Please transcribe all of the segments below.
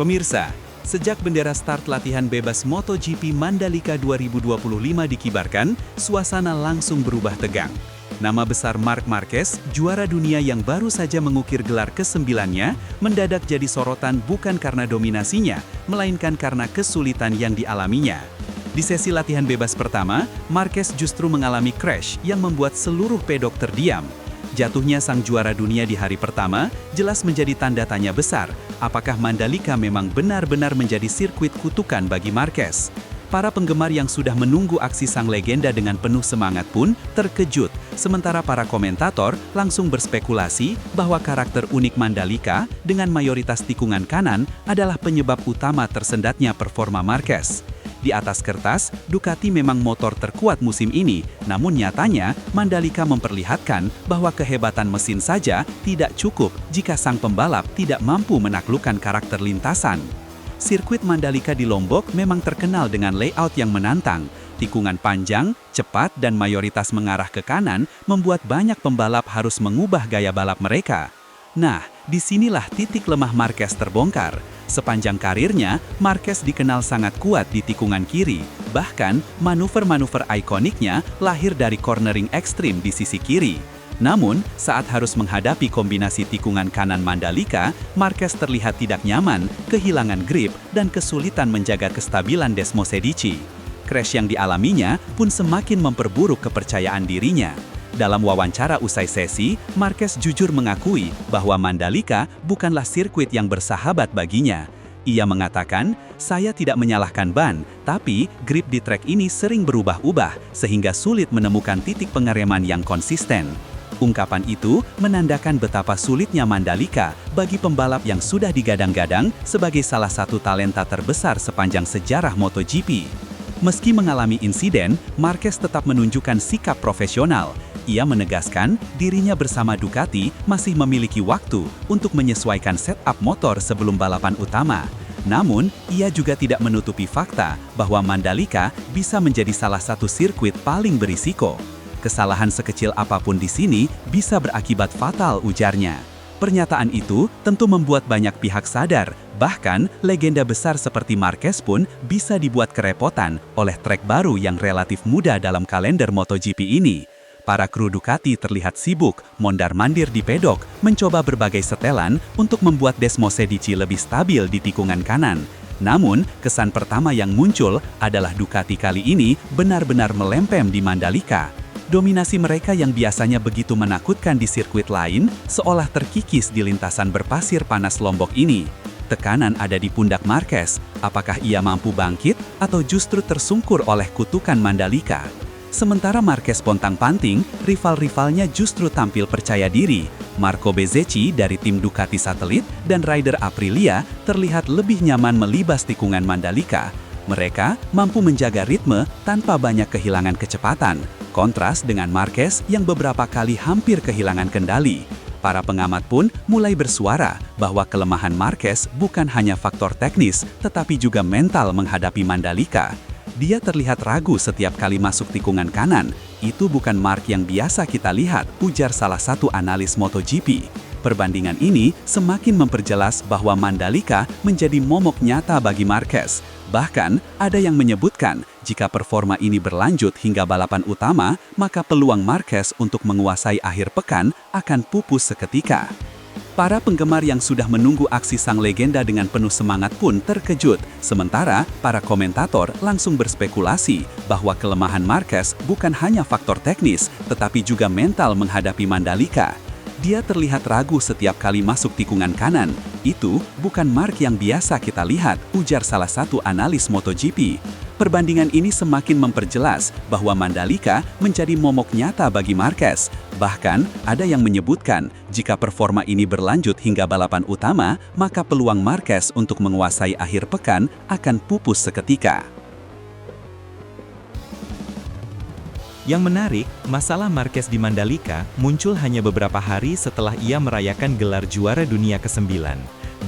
Pemirsa, sejak bendera start latihan bebas MotoGP Mandalika 2025 dikibarkan, suasana langsung berubah tegang. Nama besar Marc Marquez, juara dunia yang baru saja mengukir gelar ke-9-nya, mendadak jadi sorotan bukan karena dominasinya, melainkan karena kesulitan yang dialaminya. Di sesi latihan bebas pertama, Marquez justru mengalami crash yang membuat seluruh pedok terdiam. Jatuhnya sang juara dunia di hari pertama jelas menjadi tanda tanya besar, apakah Mandalika memang benar-benar menjadi sirkuit kutukan bagi Marquez? Para penggemar yang sudah menunggu aksi sang legenda dengan penuh semangat pun terkejut, sementara para komentator langsung berspekulasi bahwa karakter unik Mandalika dengan mayoritas tikungan kanan adalah penyebab utama tersendatnya performa Marquez. Di atas kertas, Ducati memang motor terkuat musim ini, namun nyatanya Mandalika memperlihatkan bahwa kehebatan mesin saja tidak cukup jika sang pembalap tidak mampu menaklukkan karakter lintasan. Sirkuit Mandalika di Lombok memang terkenal dengan layout yang menantang. Tikungan panjang, cepat, dan mayoritas mengarah ke kanan membuat banyak pembalap harus mengubah gaya balap mereka. Nah, disinilah titik lemah Marquez terbongkar. Sepanjang karirnya, Marquez dikenal sangat kuat di tikungan kiri. Bahkan, manuver-manuver ikoniknya lahir dari cornering ekstrim di sisi kiri. Namun, saat harus menghadapi kombinasi tikungan kanan Mandalika, Marquez terlihat tidak nyaman, kehilangan grip, dan kesulitan menjaga kestabilan Desmosedici. Crash yang dialaminya pun semakin memperburuk kepercayaan dirinya. Dalam wawancara usai sesi, Marquez jujur mengakui bahwa Mandalika bukanlah sirkuit yang bersahabat baginya. Ia mengatakan, "Saya tidak menyalahkan ban, tapi grip di trek ini sering berubah-ubah sehingga sulit menemukan titik pengereman yang konsisten." Ungkapan itu menandakan betapa sulitnya Mandalika bagi pembalap yang sudah digadang-gadang sebagai salah satu talenta terbesar sepanjang sejarah MotoGP. Meski mengalami insiden, Marquez tetap menunjukkan sikap profesional. Ia menegaskan dirinya bersama Ducati masih memiliki waktu untuk menyesuaikan setup motor sebelum balapan utama. Namun, ia juga tidak menutupi fakta bahwa Mandalika bisa menjadi salah satu sirkuit paling berisiko. Kesalahan sekecil apapun di sini bisa berakibat fatal, ujarnya. Pernyataan itu tentu membuat banyak pihak sadar, bahkan legenda besar seperti Marquez pun bisa dibuat kerepotan oleh trek baru yang relatif mudah dalam kalender MotoGP ini. Para kru Ducati terlihat sibuk, mondar-mandir di pedok, mencoba berbagai setelan untuk membuat Desmosedici lebih stabil di tikungan kanan. Namun, kesan pertama yang muncul adalah Ducati kali ini benar-benar melempem di Mandalika. Dominasi mereka yang biasanya begitu menakutkan di sirkuit lain, seolah terkikis di lintasan berpasir panas Lombok ini. Tekanan ada di pundak Marquez, apakah ia mampu bangkit atau justru tersungkur oleh kutukan Mandalika? Sementara Marquez pontang-panting, rival-rivalnya justru tampil percaya diri. Marco Bezzecchi dari tim Ducati Satelit dan rider Aprilia terlihat lebih nyaman melibas tikungan Mandalika. Mereka mampu menjaga ritme tanpa banyak kehilangan kecepatan, kontras dengan Marquez yang beberapa kali hampir kehilangan kendali. Para pengamat pun mulai bersuara bahwa kelemahan Marquez bukan hanya faktor teknis, tetapi juga mental menghadapi Mandalika. Dia terlihat ragu setiap kali masuk tikungan kanan. Itu bukan Marc yang biasa kita lihat, ujar salah satu analis MotoGP. Perbandingan ini semakin memperjelas bahwa Mandalika menjadi momok nyata bagi Marquez. Bahkan, ada yang menyebutkan, jika performa ini berlanjut hingga balapan utama, maka peluang Marquez untuk menguasai akhir pekan akan pupus seketika. Para penggemar yang sudah menunggu aksi sang legenda dengan penuh semangat pun terkejut. Sementara, para komentator langsung berspekulasi bahwa kelemahan Marquez bukan hanya faktor teknis, tetapi juga mental menghadapi Mandalika. Dia terlihat ragu setiap kali masuk tikungan kanan. Itu bukan Marc yang biasa kita lihat, ujar salah satu analis MotoGP. Perbandingan ini semakin memperjelas bahwa Mandalika menjadi momok nyata bagi Marquez. Bahkan, ada yang menyebutkan, jika performa ini berlanjut hingga balapan utama, maka peluang Marquez untuk menguasai akhir pekan akan pupus seketika. Yang menarik, masalah Marquez di Mandalika muncul hanya beberapa hari setelah ia merayakan gelar juara dunia ke-9.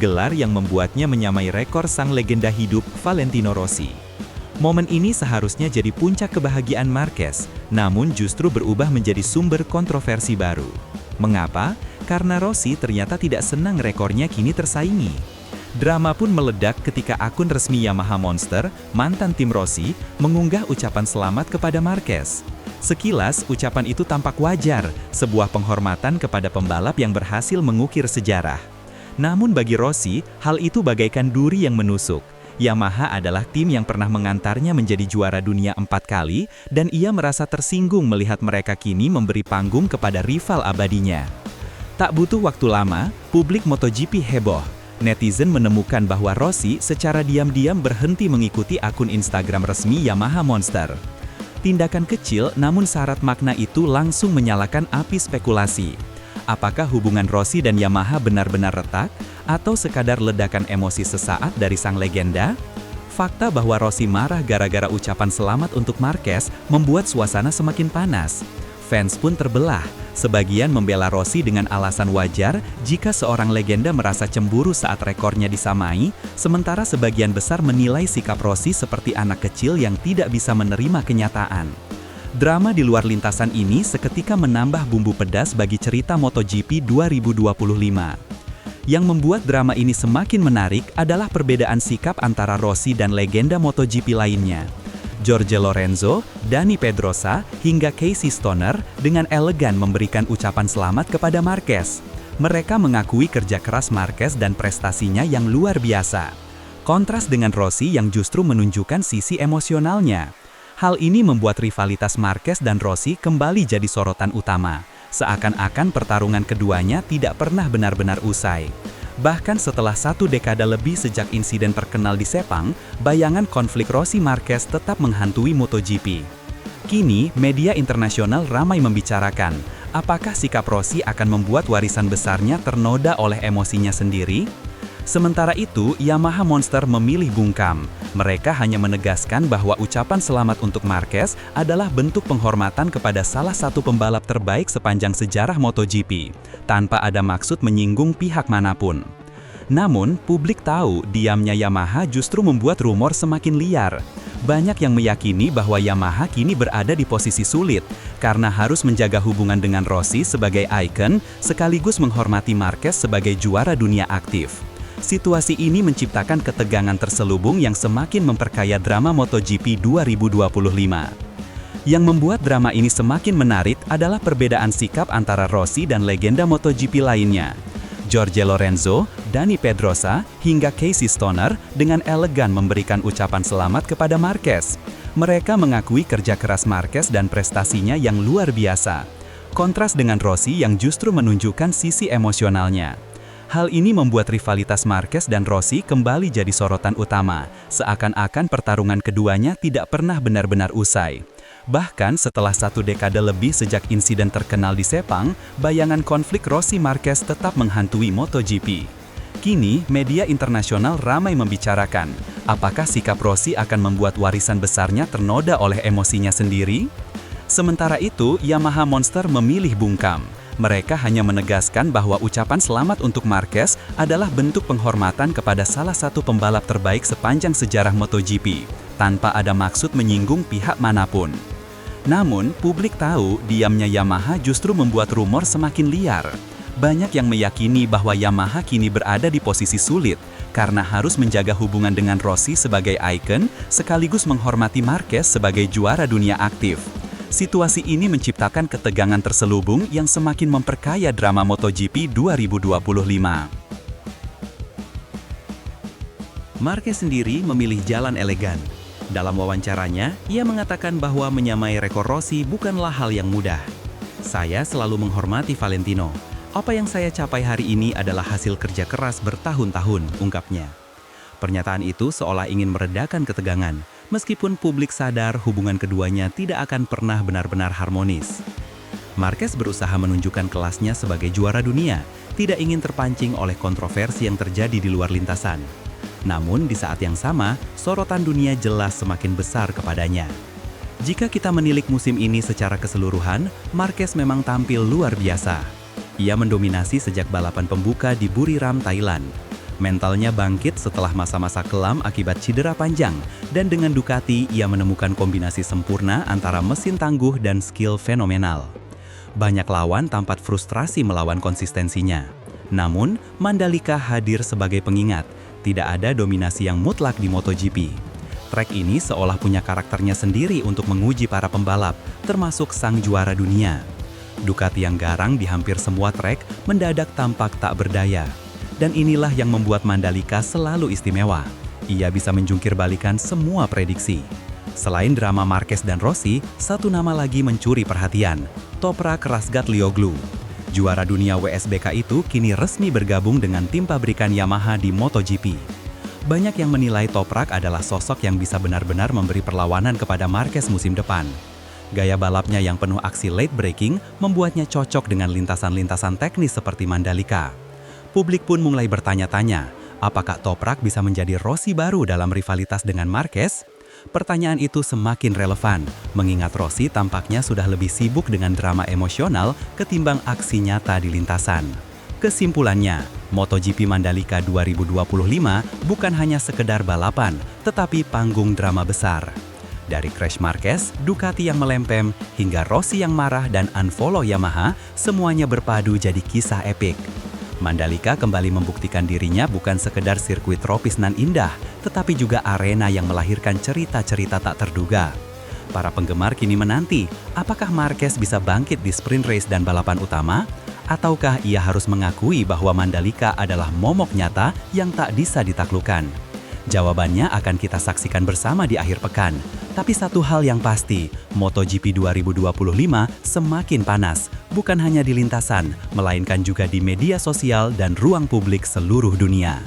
Gelar yang membuatnya menyamai rekor sang legenda hidup Valentino Rossi. Momen ini seharusnya jadi puncak kebahagiaan Marquez, namun justru berubah menjadi sumber kontroversi baru. Mengapa? Karena Rossi ternyata tidak senang rekornya kini tersaingi. Drama pun meledak ketika akun resmi Yamaha Monster, mantan tim Rossi, mengunggah ucapan selamat kepada Marquez. Sekilas, ucapan itu tampak wajar, sebuah penghormatan kepada pembalap yang berhasil mengukir sejarah. Namun bagi Rossi, hal itu bagaikan duri yang menusuk. Yamaha adalah tim yang pernah mengantarnya menjadi juara dunia 4 kali, dan ia merasa tersinggung melihat mereka kini memberi panggung kepada rival abadinya. Tak butuh waktu lama, publik MotoGP heboh. Netizen menemukan bahwa Rossi secara diam-diam berhenti mengikuti akun Instagram resmi Yamaha Monster. Tindakan kecil namun syarat makna itu langsung menyalakan api spekulasi. Apakah hubungan Rossi dan Yamaha benar-benar retak, atau sekadar ledakan emosi sesaat dari sang legenda? Fakta bahwa Rossi marah gara-gara ucapan selamat untuk Marquez membuat suasana semakin panas. Fans pun terbelah, sebagian membela Rossi dengan alasan wajar jika seorang legenda merasa cemburu saat rekornya disamai, sementara sebagian besar menilai sikap Rossi seperti anak kecil yang tidak bisa menerima kenyataan. Drama di luar lintasan ini seketika menambah bumbu pedas bagi cerita MotoGP 2025. Yang membuat drama ini semakin menarik adalah perbedaan sikap antara Rossi dan legenda MotoGP lainnya. Jorge Lorenzo, Dani Pedrosa, hingga Casey Stoner dengan elegan memberikan ucapan selamat kepada Marquez. Mereka mengakui kerja keras Marquez dan prestasinya yang luar biasa. Kontras dengan Rossi yang justru menunjukkan sisi emosionalnya. Hal ini membuat rivalitas Marquez dan Rossi kembali jadi sorotan utama. Seakan-akan pertarungan keduanya tidak pernah benar-benar usai. Bahkan setelah 1 dekade lebih sejak insiden terkenal di Sepang, bayangan konflik Rossi-Marquez tetap menghantui MotoGP. Kini, media internasional ramai membicarakan, apakah sikap Rossi akan membuat warisan besarnya ternoda oleh emosinya sendiri? Sementara itu, Yamaha Monster memilih bungkam. Mereka hanya menegaskan bahwa ucapan selamat untuk Marquez adalah bentuk penghormatan kepada salah satu pembalap terbaik sepanjang sejarah MotoGP, tanpa ada maksud menyinggung pihak manapun. Namun, publik tahu diamnya Yamaha justru membuat rumor semakin liar. Banyak yang meyakini bahwa Yamaha kini berada di posisi sulit, karena harus menjaga hubungan dengan Rossi sebagai ikon, sekaligus menghormati Marquez sebagai juara dunia aktif. Situasi ini menciptakan ketegangan terselubung yang semakin memperkaya drama MotoGP 2025. Yang membuat drama ini semakin menarik adalah perbedaan sikap antara Rossi dan legenda MotoGP lainnya. Jorge Lorenzo, Dani Pedrosa, hingga Casey Stoner dengan elegan memberikan ucapan selamat kepada Marquez. Mereka mengakui kerja keras Marquez dan prestasinya yang luar biasa. Kontras dengan Rossi yang justru menunjukkan sisi emosionalnya. Hal ini membuat rivalitas Marquez dan Rossi kembali jadi sorotan utama, seakan-akan pertarungan keduanya tidak pernah benar-benar usai. Bahkan setelah 1 dekade lebih sejak insiden terkenal di Sepang, bayangan konflik Rossi-Marquez tetap menghantui MotoGP. Kini, media internasional ramai membicarakan, apakah sikap Rossi akan membuat warisan besarnya ternoda oleh emosinya sendiri? Sementara itu, Yamaha Monster memilih bungkam. Mereka hanya menegaskan bahwa ucapan selamat untuk Marquez adalah bentuk penghormatan kepada salah satu pembalap terbaik sepanjang sejarah MotoGP, tanpa ada maksud menyinggung pihak manapun. Namun, publik tahu diamnya Yamaha justru membuat rumor semakin liar. Banyak yang meyakini bahwa Yamaha kini berada di posisi sulit, karena harus menjaga hubungan dengan Rossi sebagai ikon, sekaligus menghormati Marquez sebagai juara dunia aktif. Situasi ini menciptakan ketegangan terselubung yang semakin memperkaya drama MotoGP 2025. Marquez sendiri memilih jalan elegan. Dalam wawancaranya, ia mengatakan bahwa menyamai rekor Rossi bukanlah hal yang mudah. Saya selalu menghormati Valentino. Apa yang saya capai hari ini adalah hasil kerja keras bertahun-tahun, ungkapnya. Pernyataan itu seolah ingin meredakan ketegangan. Meskipun publik sadar hubungan keduanya tidak akan pernah benar-benar harmonis. Marquez berusaha menunjukkan kelasnya sebagai juara dunia, tidak ingin terpancing oleh kontroversi yang terjadi di luar lintasan. Namun di saat yang sama, sorotan dunia jelas semakin besar kepadanya. Jika kita menilik musim ini secara keseluruhan, Marquez memang tampil luar biasa. Ia mendominasi sejak balapan pembuka di Buriram, Thailand. Mentalnya bangkit setelah masa-masa kelam akibat cedera panjang, dan dengan Ducati ia menemukan kombinasi sempurna antara mesin tangguh dan skill fenomenal. Banyak lawan tampak frustrasi melawan konsistensinya. Namun, Mandalika hadir sebagai pengingat. Tidak ada dominasi yang mutlak di MotoGP. Trek ini seolah punya karakternya sendiri untuk menguji para pembalap, termasuk sang juara dunia. Ducati yang garang di hampir semua trek mendadak tampak tak berdaya. Dan inilah yang membuat Mandalika selalu istimewa. Ia bisa menjungkir balikan semua prediksi. Selain drama Marquez dan Rossi, satu nama lagi mencuri perhatian, Toprak Razgatlioglu. Juara dunia WSBK itu kini resmi bergabung dengan tim pabrikan Yamaha di MotoGP. Banyak yang menilai Toprak adalah sosok yang bisa benar-benar memberi perlawanan kepada Marquez musim depan. Gaya balapnya yang penuh aksi late braking membuatnya cocok dengan lintasan-lintasan teknis seperti Mandalika. Publik pun mulai bertanya-tanya, apakah Toprak bisa menjadi Rossi baru dalam rivalitas dengan Marquez? Pertanyaan itu semakin relevan, mengingat Rossi tampaknya sudah lebih sibuk dengan drama emosional ketimbang aksi nyata di lintasan. Kesimpulannya, MotoGP Mandalika 2025 bukan hanya sekedar balapan, tetapi panggung drama besar. Dari Crash Marquez, Ducati yang melempem, hingga Rossi yang marah dan unfollow Yamaha, semuanya berpadu jadi kisah epik. Mandalika kembali membuktikan dirinya bukan sekedar sirkuit tropis nan indah, tetapi juga arena yang melahirkan cerita-cerita tak terduga. Para penggemar kini menanti, apakah Marquez bisa bangkit di sprint race dan balapan utama? Ataukah ia harus mengakui bahwa Mandalika adalah momok nyata yang tak bisa ditaklukkan? Jawabannya akan kita saksikan bersama di akhir pekan. Tapi satu hal yang pasti, MotoGP 2025 semakin panas, bukan hanya di lintasan, melainkan juga di media sosial dan ruang publik seluruh dunia.